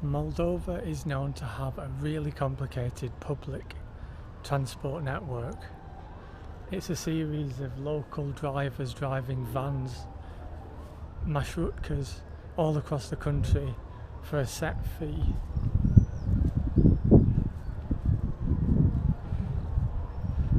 Moldova is known to have a really complicated public transport network. It's a series of local drivers driving vans, marshrutkas, all across the country for a set fee.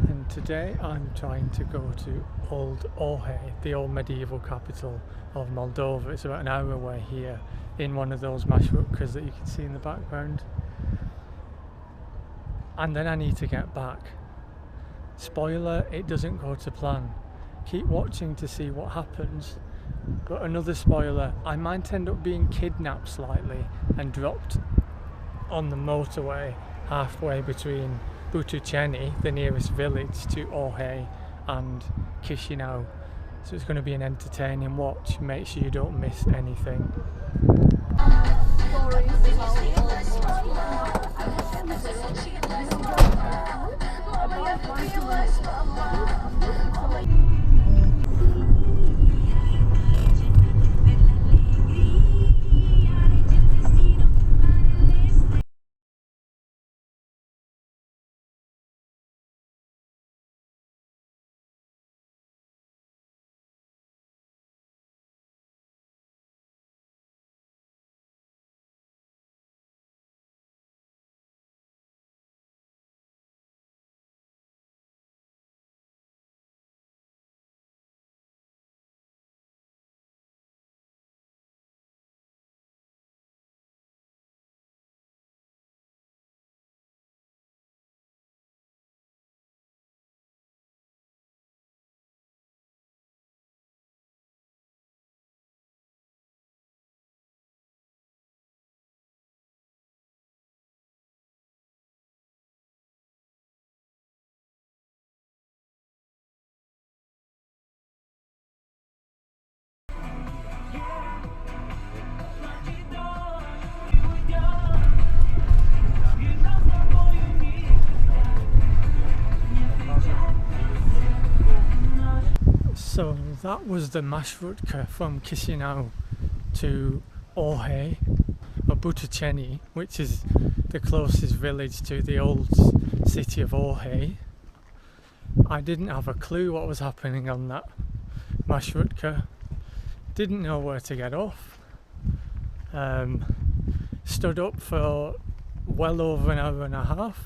And today I'm trying to go to Old Orheiul, the old medieval capital of Moldova. It's about an hour away here in one of those marshrutkas that you can see in the background. And then I need to get back. Spoiler, it doesn't go to plan. Keep watching to see what happens. But another spoiler, I might end up being kidnapped slightly and dropped on the motorway halfway between Butuceni, the nearest village, to Orheiul and Chisinau. So it's going to be an entertaining watch. Make sure you don't miss anything. So that was the marshrutka from Chisinau to Orheiul, or Butuceni, which is the closest village to the old city of Orheiul. I didn't have a clue what was happening on that marshrutka, didn't know where to get off, stood up for well over an hour and a half,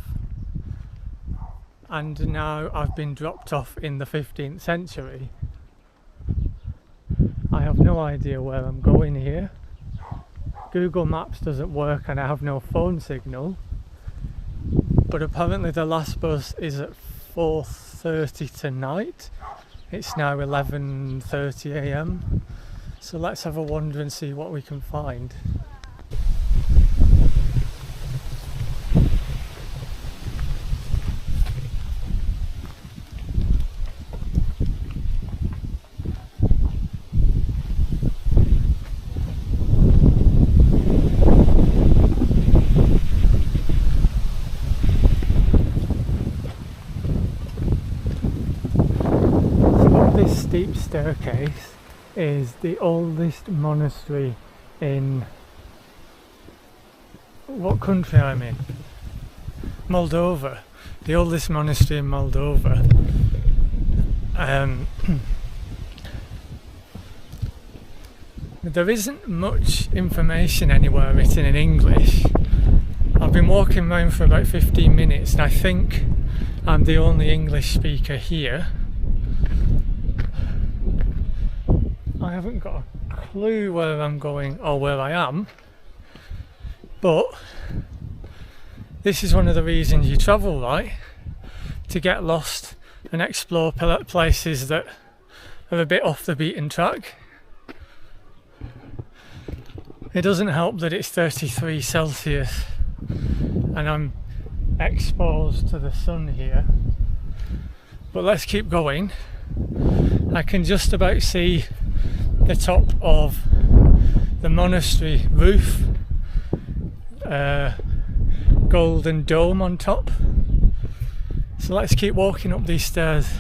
and now I've been dropped off in the 15th century. I have no idea where I'm going here. Google Maps doesn't work and I have no phone signal. But apparently the last bus is at 4:30 tonight. It's now 11:30 AM. So let's have a wander and see what we can find. This steep staircase is the oldest monastery in what country I'm in? Moldova. The oldest monastery in Moldova. There isn't much information anywhere written in English. I've been walking around for about 15 minutes and I think I'm the only English speaker here. I haven't got a clue where I'm going or where I am, but this is one of the reasons you travel, right? To get lost and explore places that are a bit off the beaten track. It doesn't help that it's 33 Celsius and I'm exposed to the sun here, but let's keep going. I can just about see the top of the monastery roof, golden dome on top. So let's keep walking up these stairs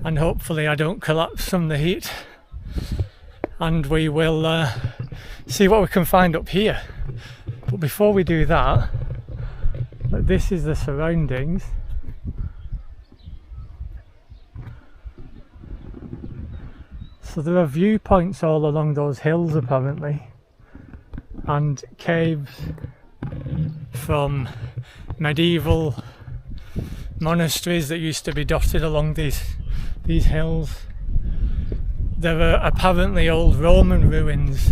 and hopefully I don't collapse from the heat, and we will see what we can find up here. But before we do that, this is the surroundings. So there are viewpoints all along those hills apparently, and caves from medieval monasteries that used to be dotted along these hills. There are apparently old Roman ruins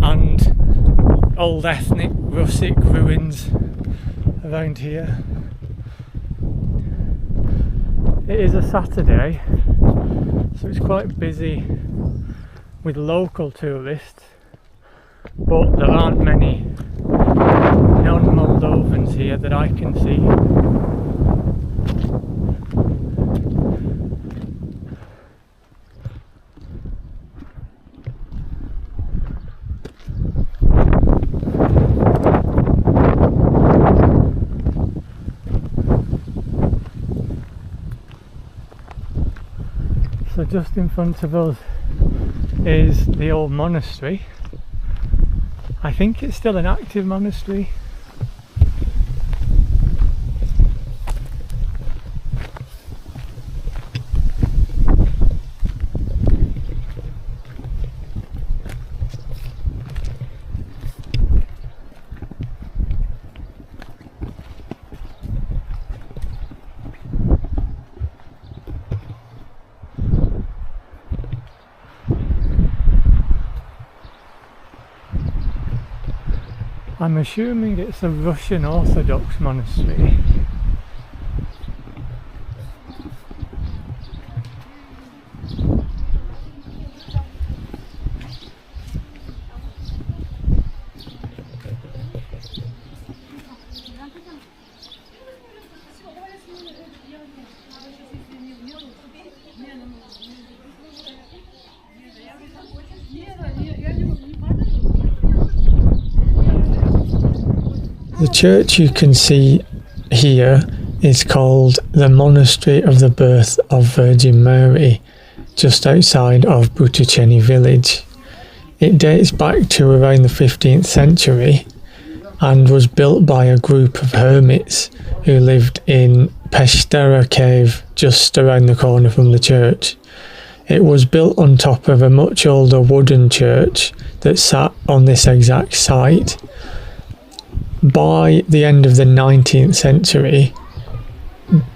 and old ethnic Russic ruins around here. It is a Saturday, so it's quite busy with local tourists, but there aren't many non-Moldovans here that I can see. So just in front of us is the old monastery. I think it's still an active monastery. I'm assuming it's a Russian Orthodox monastery. The church you can see here is called the Monastery of the Birth of Virgin Mary, just outside of Butuceni village. It dates back to around the 15th century and was built by a group of hermits who lived in Peștera cave just around the corner from the church. It was built on top of a much older wooden church that sat on this exact site. By the end of the 19th century,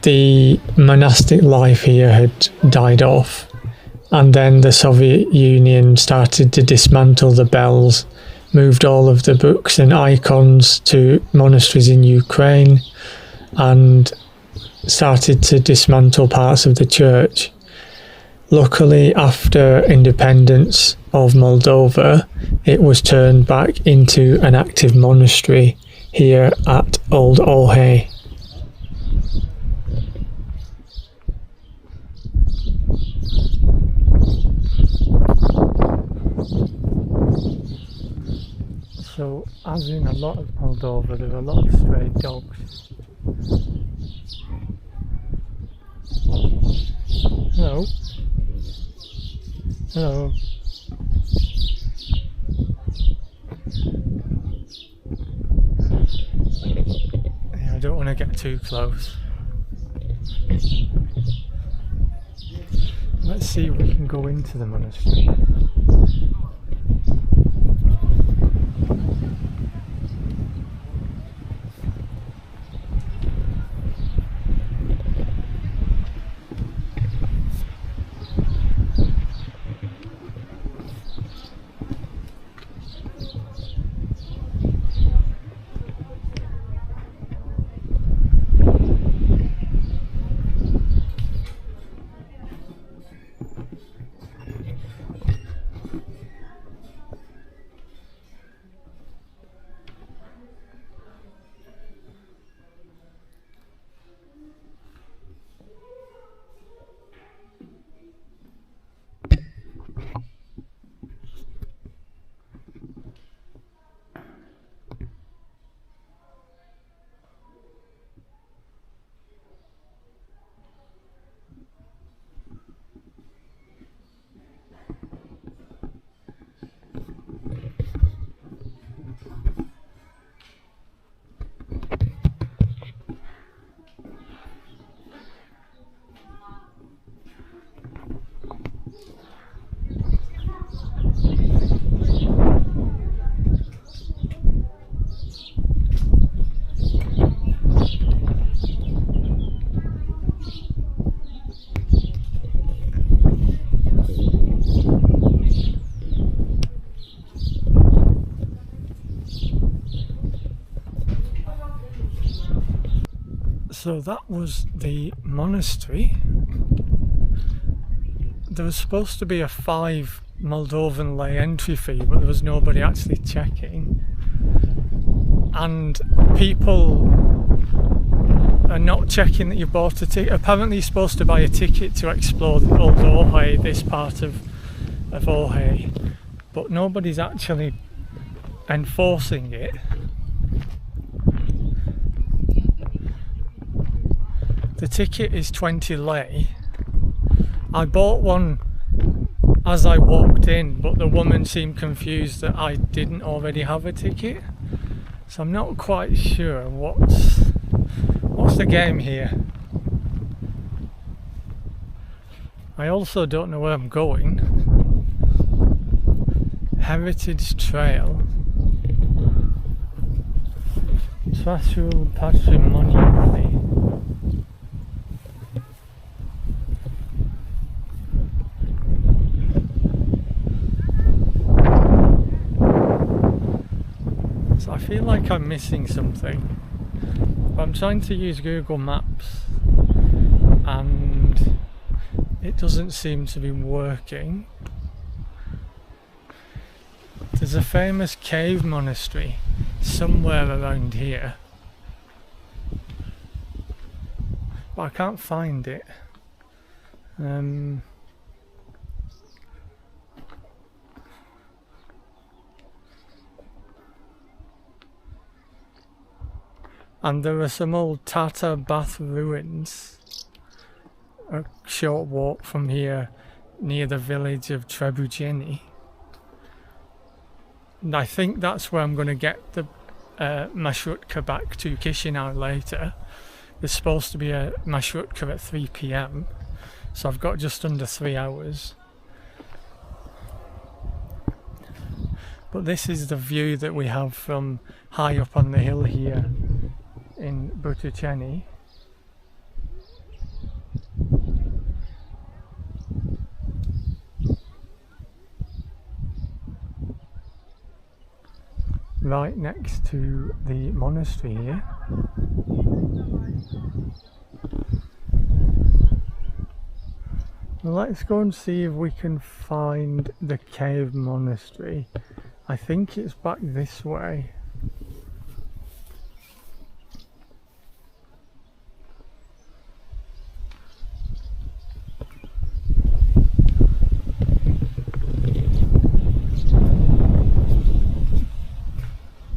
the monastic life here had died off, and then the Soviet Union started to dismantle the bells, moved all of the books and icons to monasteries in Ukraine, and started to dismantle parts of the church. Luckily, after independence of Moldova, it was turned back into an active monastery here at Old Orheiul. So, as in a lot of Moldova, there are a lot of stray dogs. Hello. Hello. Yeah, I don't want to get too close. Let's see if we can go into the monastery. So that was the monastery. There was supposed to be a £5 Moldovan lei entry fee, but there was nobody actually checking. And people are not checking that you bought a ticket. Apparently you're supposed to buy a ticket to explore the old Orheiul, this part of Orheiul, but nobody's actually enforcing it. The ticket is 20 lei. I bought one as I walked in, but the woman seemed confused that I didn't already have a ticket. So I'm not quite sure what's the game here. I also don't know where I'm going. Heritage Trail. Trasul Patrimoniale. So I feel like I'm missing something. But I'm trying to use Google Maps and it doesn't seem to be working. There's a famous cave monastery somewhere around here, but I can't find it. And there are some old Tatar bath ruins a short walk from here near the village of Trebujeni. And I think that's where I'm going to get the marshrutka back to Chisinau later. There's supposed to be a marshrutka at 3 PM, so I've got just under 3 hours. But this is the view that we have from high up on the hill here in Butuceni. Right next to the monastery here. Well, let's go and see if we can find the cave monastery. I think it's back this way.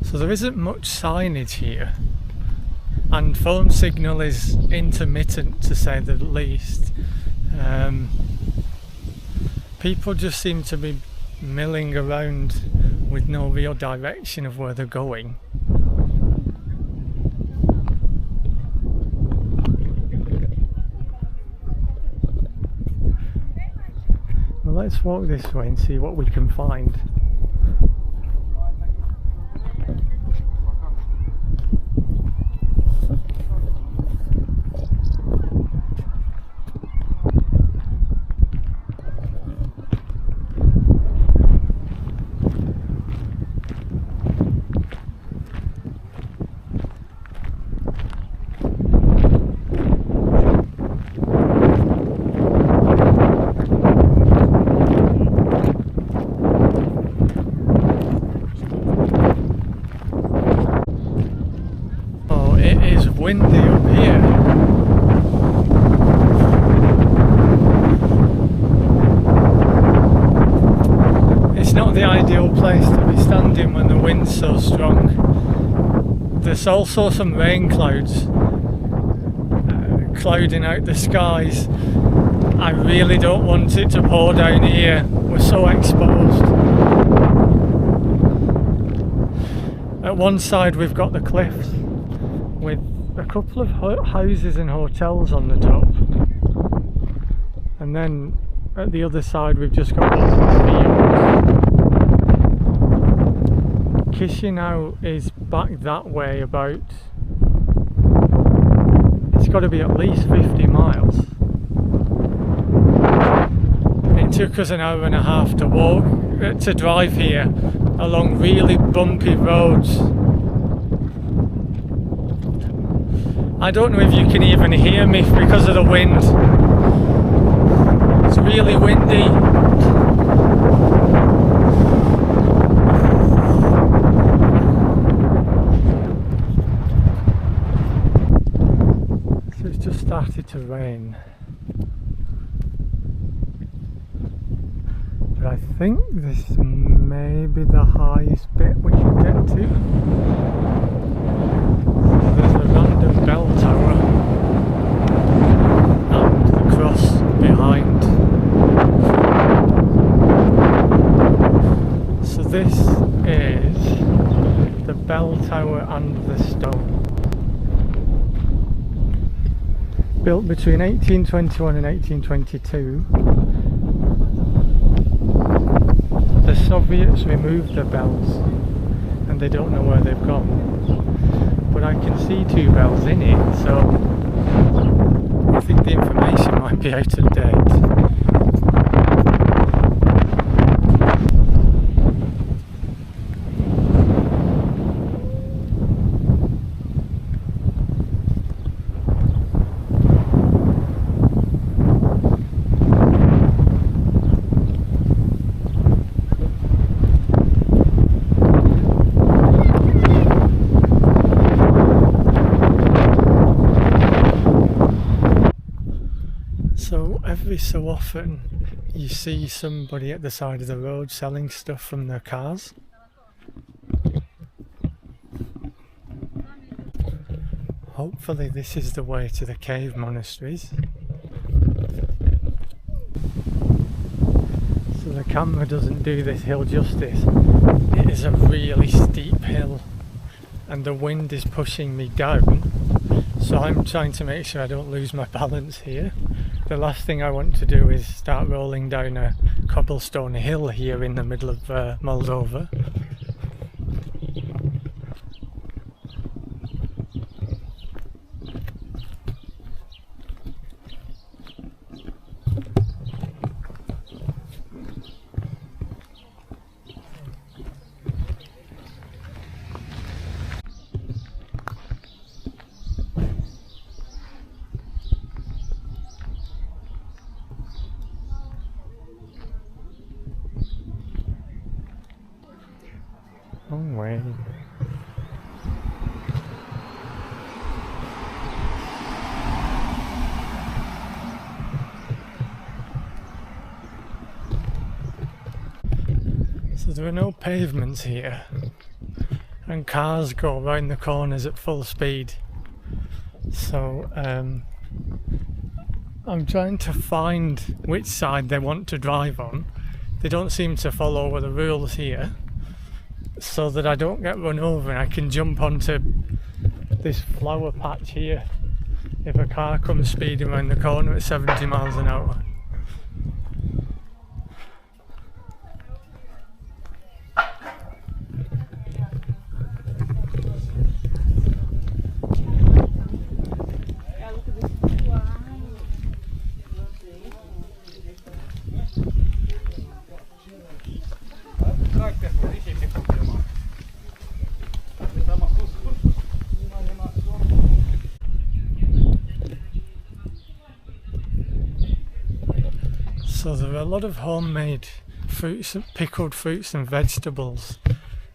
So there isn't much signage here, and phone signal is intermittent to say the least. People just seem to be milling around with no real direction of where they're going. Well, let's walk this way and see what we can find. Windy up here. It's not the ideal place to be standing when the wind's so strong. There's also some rain clouds clouding out the skies. I really don't want it to pour down here. We're so exposed. At one side we've got the cliffs with a couple of houses and hotels on the top, and then at the other side we've just got fields. Chisinau is back that way about, it's got to be at least 50 miles. It took us an hour and a half to walk, to drive here along really bumpy roads. I don't know if you can even hear me because of the wind. It's really windy. So it's just started to rain. But I think this may be the highest bit we can get to. There's a random bell tower and the cross behind. So this is the bell tower and the stone. Built between 1821 and 1822. The Soviets removed the bells and they don't know where they've gone. But I can see two bells in it, so I think the information might be out of date. Every so often you see somebody at the side of the road selling stuff from their cars. Hopefully this is the way to the cave monasteries. So the camera doesn't do this hill justice. It is a really steep hill and the wind is pushing me down, so I'm trying to make sure I don't lose my balance here. The last thing I want to do is start rolling down a cobblestone hill here in the middle of Moldova. Long way. So there are no pavements here, and cars go around the corners at full speed. So I'm trying to find which side they want to drive on. They don't seem to follow the rules here, so that I don't get run over and I can jump onto this flower patch here if a car comes speeding around the corner at 70 miles an hour. So there are a lot of homemade fruits, pickled fruits and vegetables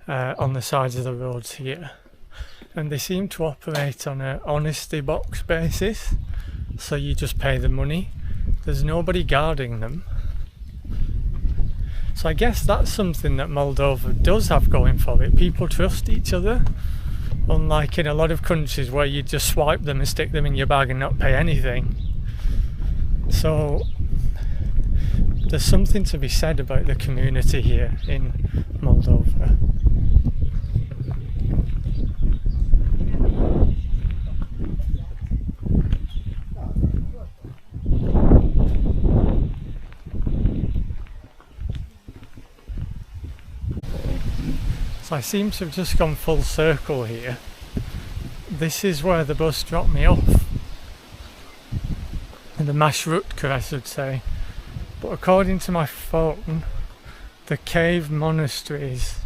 on the sides of the roads here, and they seem to operate on an honesty box basis, so you just pay the money. There's nobody guarding them. So I guess that's something that Moldova does have going for it. People trust each other, unlike in a lot of countries where you just swipe them and stick them in your bag and not pay anything. So there's something to be said about the community here in Moldova. So I seem to have just gone full circle here. This is where the bus dropped me off. The Mashrutka, I should say. But according to my phone, the cave monasteries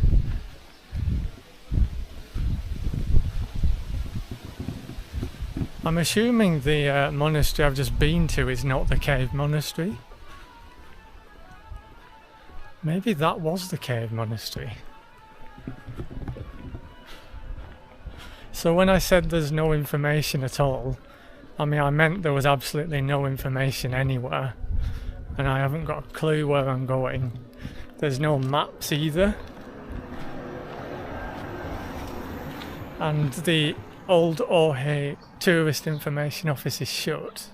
I'm assuming the monastery I've just been to is not the cave monastery. Maybe that was the cave monastery. So when I said there's no information at all, I mean I meant there was absolutely no information anywhere, and I haven't got a clue where I'm going. There's no maps either, and the old Orheiul tourist information office is shut.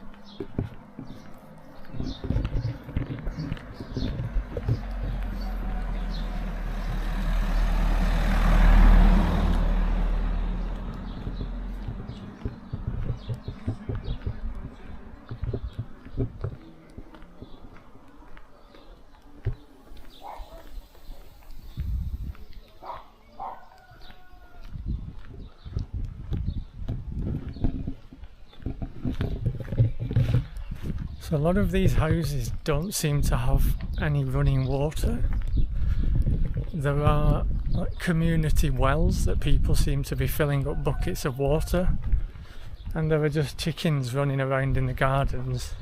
So a lot of these houses don't seem to have any running water. There are like community wells that people seem to be filling up buckets of water, and there are just chickens running around in the gardens.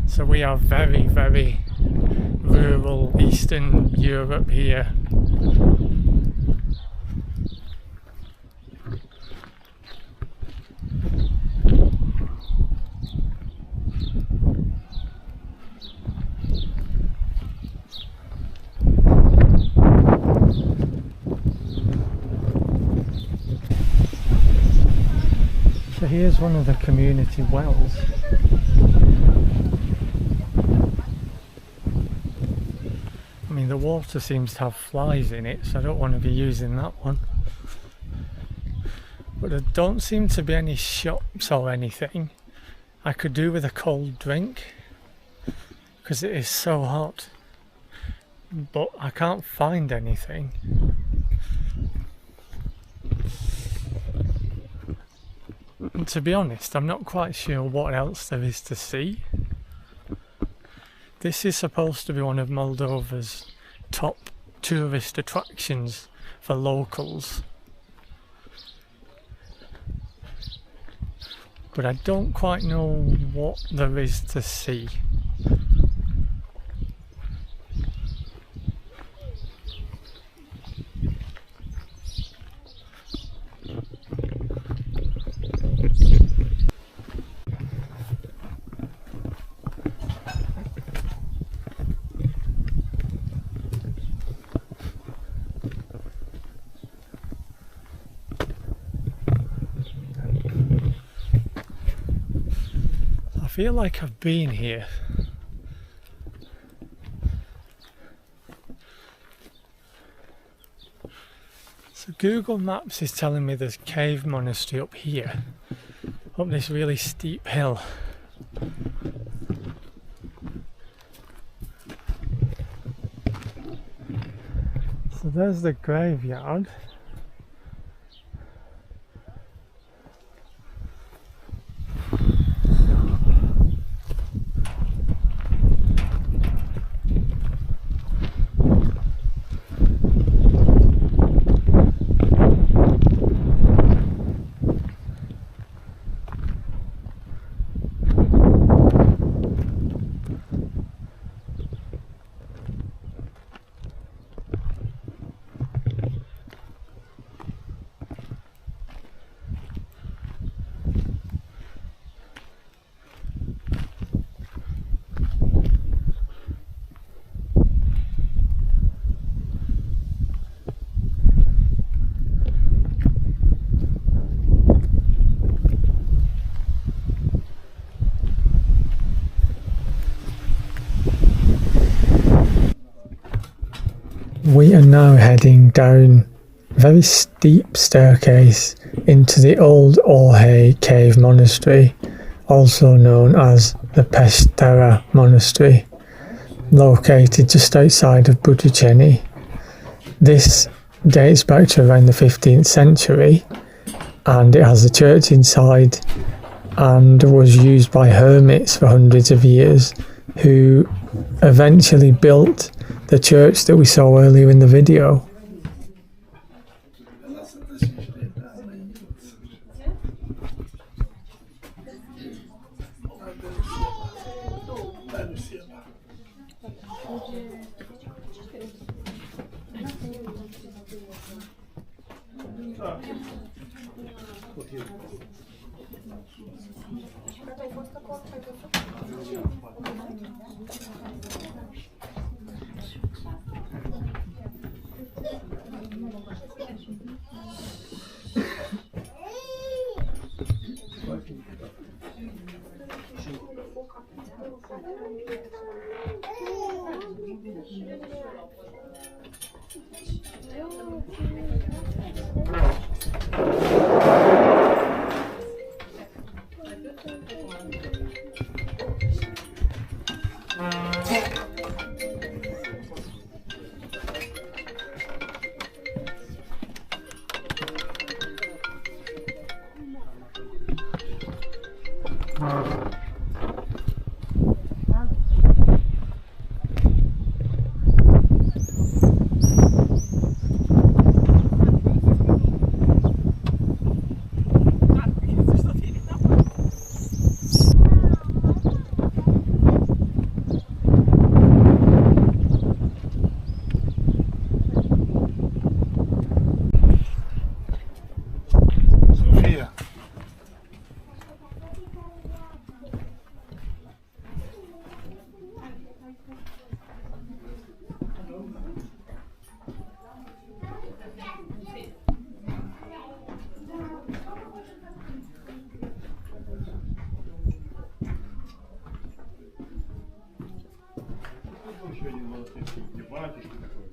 So we are very, very rural Eastern Europe here. So here's one of the community wells. I mean, the water seems to have flies in it, so I don't want to be using that one. But there don't seem to be any shops or anything. I could do with a cold drink because it is so hot, but I can't find anything. And to be honest, I'm not quite sure what else there is to see. This is supposed to be one of Moldova's top tourist attractions for locals, but I don't quite know what there is to see. I feel like I've been here. So Google Maps is telling me there's a cave monastery up here, up this really steep hill. So there's the graveyard. We are now heading down a very steep staircase into the old Orheiul Cave Monastery, also known as the Peștera Monastery, located just outside of Budućeni. This dates back to around the 15th century, and it has a church inside and was used by hermits for hundreds of years, who eventually built the church that we saw earlier in the video.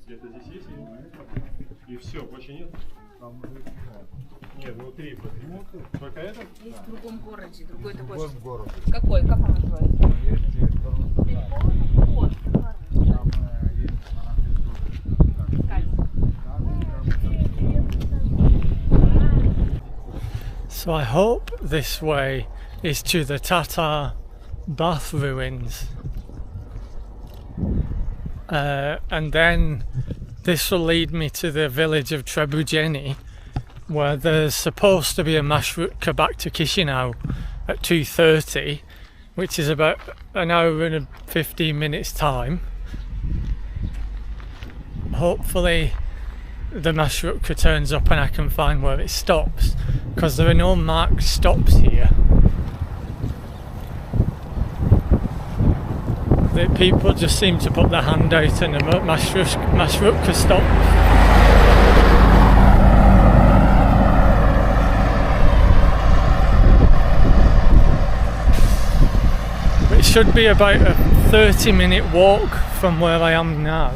Где-то здесь есть и все, больше нет? Нет, внутри. Только это? Есть в другом городе, другой такой. В другом городе. Какой? Как он называется? Есть Вот. So I hope this way is to the Tatar bath ruins. And then this will lead me to the village of Trebujeni, where there's supposed to be a marshrutka back to Chisinau at 2:30, which is about an hour and 15 minutes time. Hopefully the marshrutka turns up and I can find where it stops, because there are no marked stops here. The people just seem to put their hand out and the marshrutka stops. It should be about a 30-minute walk from where I am now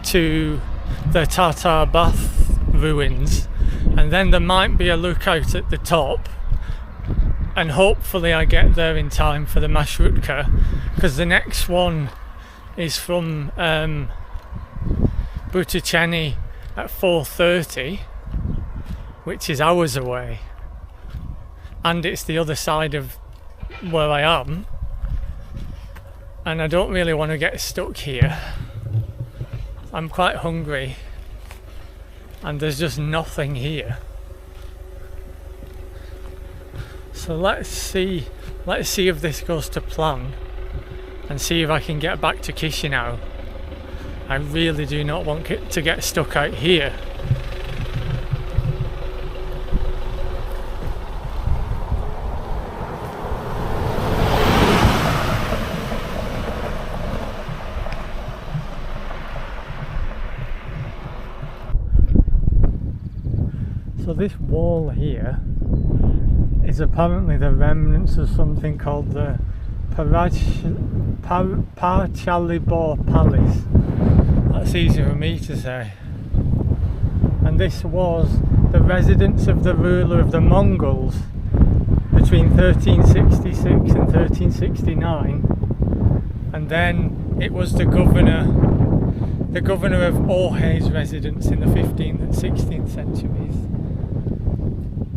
to the Tatar bath ruins, and then there might be a lookout at the top, and hopefully I get there in time for the marshrutka, because the next one is from Butuceni at 4:30, which is hours away, and it's the other side of where I am, and I don't really want to get stuck here. I'm quite hungry and there's just nothing here. So let's see if this goes to plan and see if I can get back to Chisinau. I really do not want to get stuck out here. So this wall here is apparently the remnants of something called the Parchalibor Palace. That's easy for me to say. And this was the residence of the ruler of the Mongols between 1366 and 1369. And then it was the governor of Orhei's residence in the 15th and 16th centuries.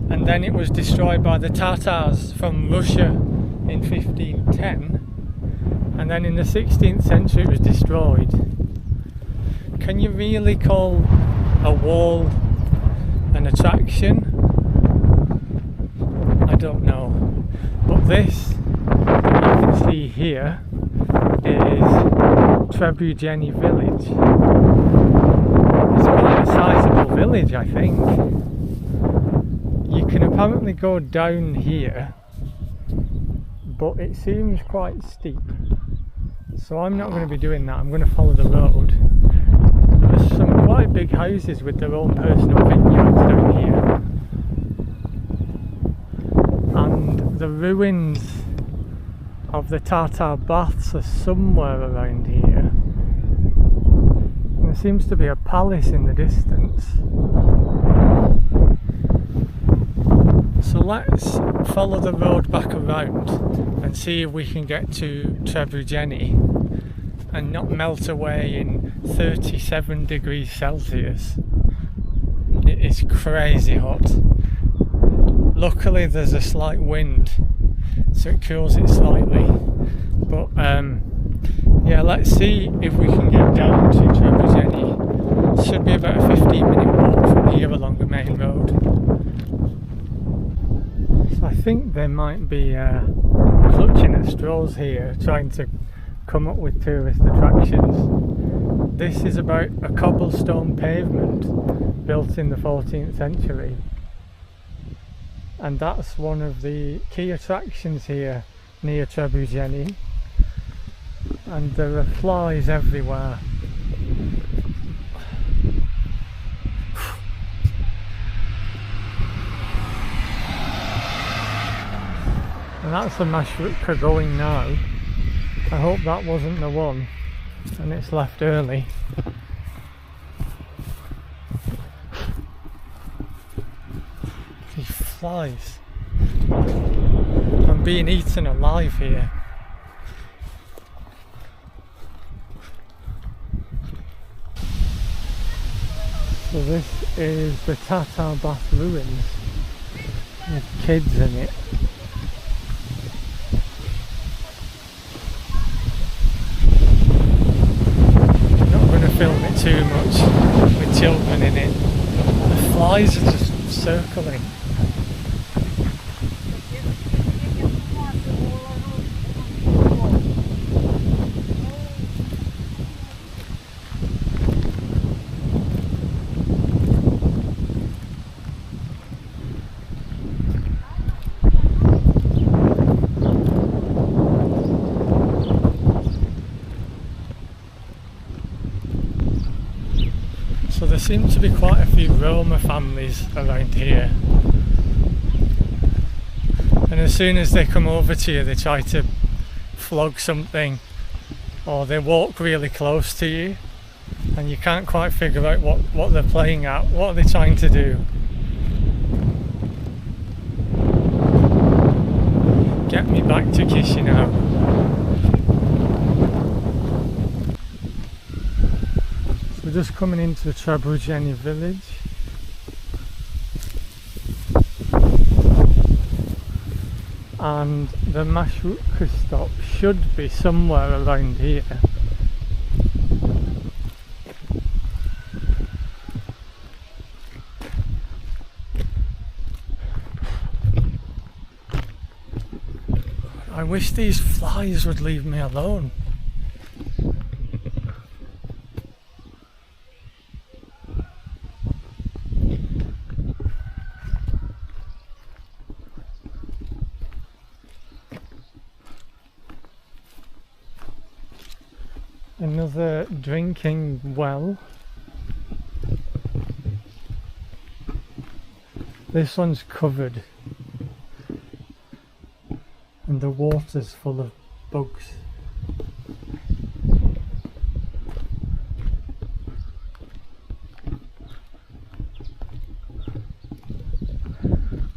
And then it was destroyed by the Tatars from Russia in 1510, and then in the 16th century it was destroyed. Can you really call a wall an attraction? I don't know. But this that you can see here is Trebujeni village. It's quite a sizable village, I think. apparently go down here, but it seems quite steep. So I'm not going to be doing that. I'm going to follow the road. There's some quite big houses with their own personal vineyards down here. And the ruins of the Tatar baths are somewhere around here. And there seems to be a palace in the distance. So let's follow the road back around and see if we can get to Trebujeni and not melt away in 37 degrees Celsius. It is crazy hot. Luckily there's a slight wind, so it cools it slightly. But yeah, let's see if we can get down to Trebujeni. It should be about a 15-minute walk from here along the main road. So I think they might be clutching at straws here, trying to come up with tourist attractions. This is about a cobblestone pavement built in the 14th century. And that's one of the key attractions here near Trebujeni. And there are flies everywhere. And that's the marshrutka going now. I hope that wasn't the one and it's left early. These flies. I'm being eaten alive here. So this is the Tatar bath ruins with kids in it. Film it too much with children in it. The flies are just circling. So there seem to be quite a few Roma families around here, and as soon as they come over to you they try to flog something, or they walk really close to you and you can't quite figure out what they're playing at. What are they trying to do? Get me back to Chisinau. We're just coming into the Trebujeni village. And the marshrutka stop should be somewhere around here. I wish these flies would leave me alone. Another drinking well. This one's covered and the water's full of bugs.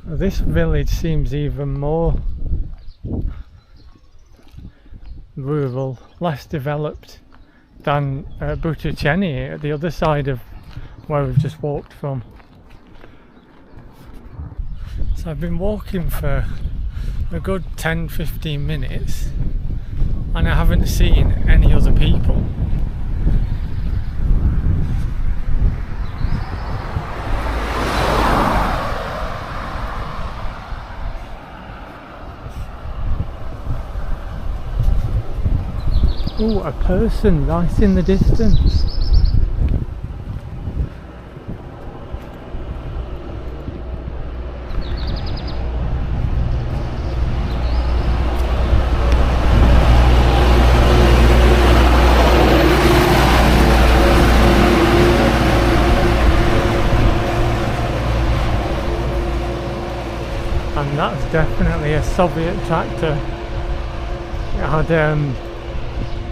This village seems even more rural, less developed than Butuceni, at the other side of where we've just walked from. So I've been walking for a good 10-15 minutes and I haven't seen any other people. Oh, a person right in the distance. and that's definitely a Soviet tractor. It had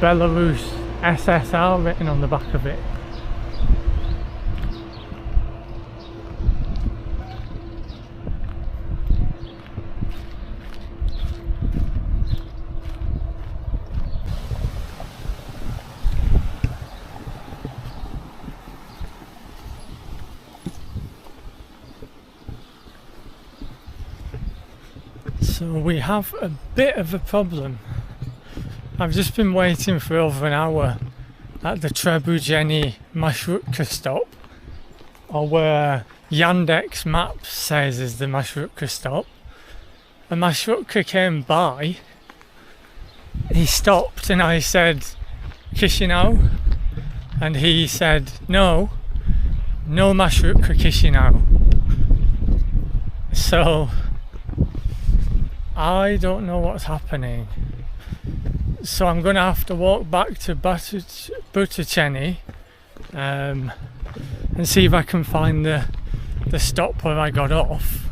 Belarus SSR written on the back of it. So we have a bit of a problem. I've just been waiting for over an hour at the Trebujeni Marshrutka stop, or where Yandex Maps says is the Marshrutka stop. A Marshrutka came by, he stopped and I said, Chisinau? And he said, no Marshrutka Chisinau. So I don't know what's happening. So I'm going to have to walk back to Butucheni and see if I can find the stop where I got off.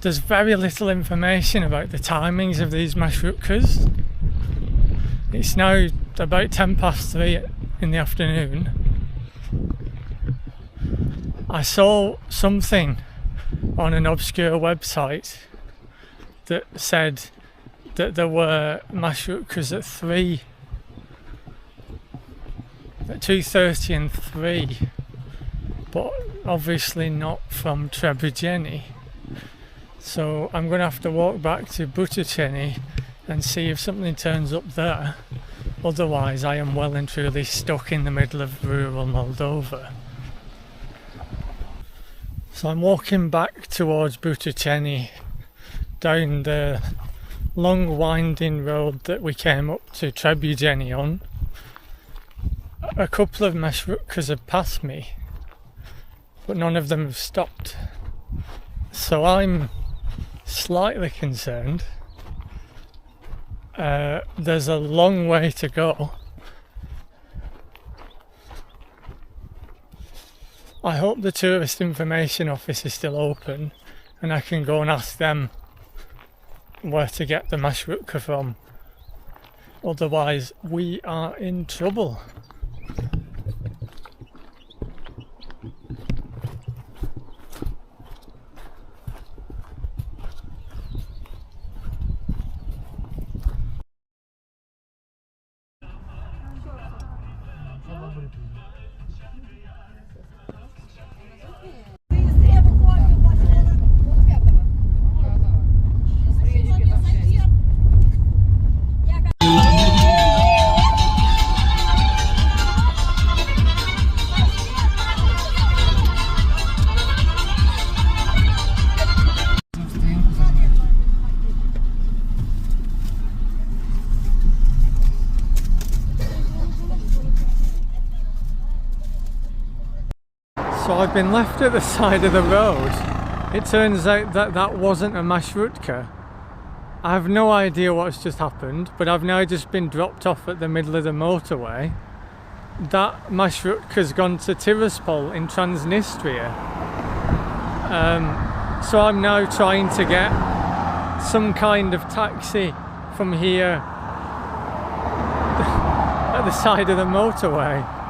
There's very little information about the timings of these Marshrutkas. It's now about 3:10 in the afternoon. I saw something on an obscure website that said that there were Marshrutkas at 2:30 and 3, but obviously not from Trebujeni. So I'm going to have to walk back to Butucheni and see if something turns up there. Otherwise I am well and truly stuck in the middle of rural Moldova. So I'm walking back towards Butucheni down the long winding road that we came up to Trebujeni on. A couple of Marshrutkas have passed me, but none of them have stopped. So I'm slightly concerned. There's a long way to go. I hope the tourist information office is still open and I can go and ask them where to get the Marshrutka from. Otherwise we are in trouble. So I've been left at the side of the road. It turns out that that wasn't a Marshrutka. I have no idea what's just happened, but I've now just been dropped off at the middle of the motorway. That Marshrutka's gone to Tiraspol in Transnistria. So I'm now trying to get some kind of taxi from here at the side of the motorway.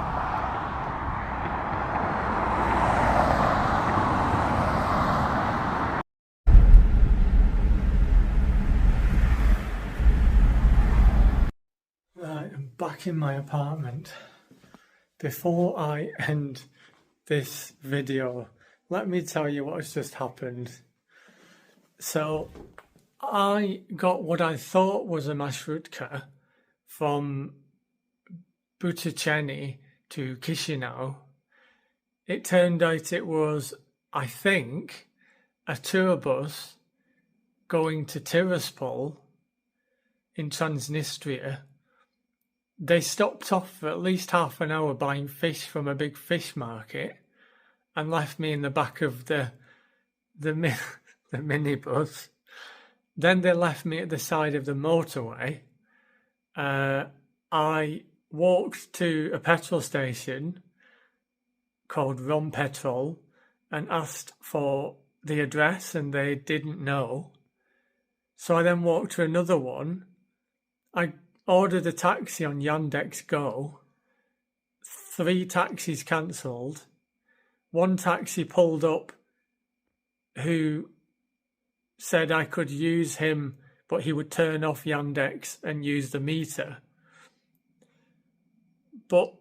Back in my apartment. Before I end this video, let me tell you what has just happened. So I got what I thought was a Marshrutka from Butucheni to Chisinau. It turned out it was, I think, a tour bus going to Tiraspol in Transnistria. They stopped off for at least half an hour buying fish from a big fish market and left me in the back of the minibus. Then they left me at the side of the motorway. I walked to a petrol station called Rom Petrol and asked for the address and they didn't know. So I then walked to another one. I ordered a taxi on Yandex Go. 3 taxis cancelled. 1 taxi pulled up who said I could use him, but he would turn off Yandex and use the meter. But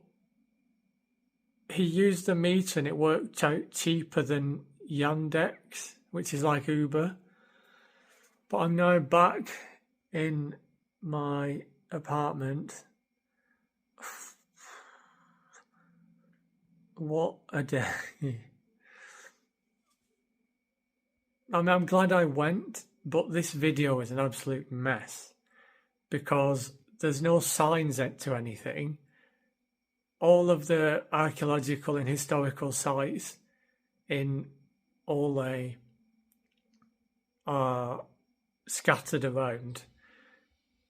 he used the meter and it worked out cheaper than Yandex, which is like Uber. But I'm now back in my apartment. What a day. I mean, I'm glad I went, but this video is an absolute mess because there's no signs to anything. All of the archaeological and historical sites in Orheiul are scattered around,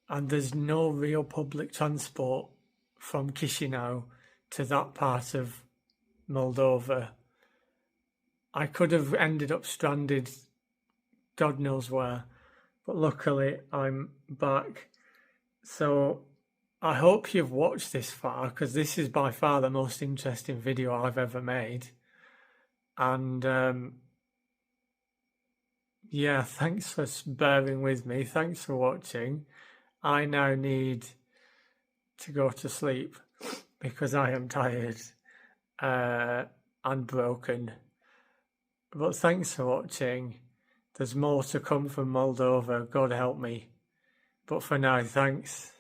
and there's no real public transport from Chisinau to that part of Moldova. I could have ended up stranded God knows where, but luckily I'm back. So I hope you've watched this far, because this is by far the most interesting video I've ever made. And yeah, thanks for bearing with me. Thanks for watching. I now need to go to sleep because I am tired and broken. But thanks for watching. There's more to come from Moldova, God help me. But for now, thanks.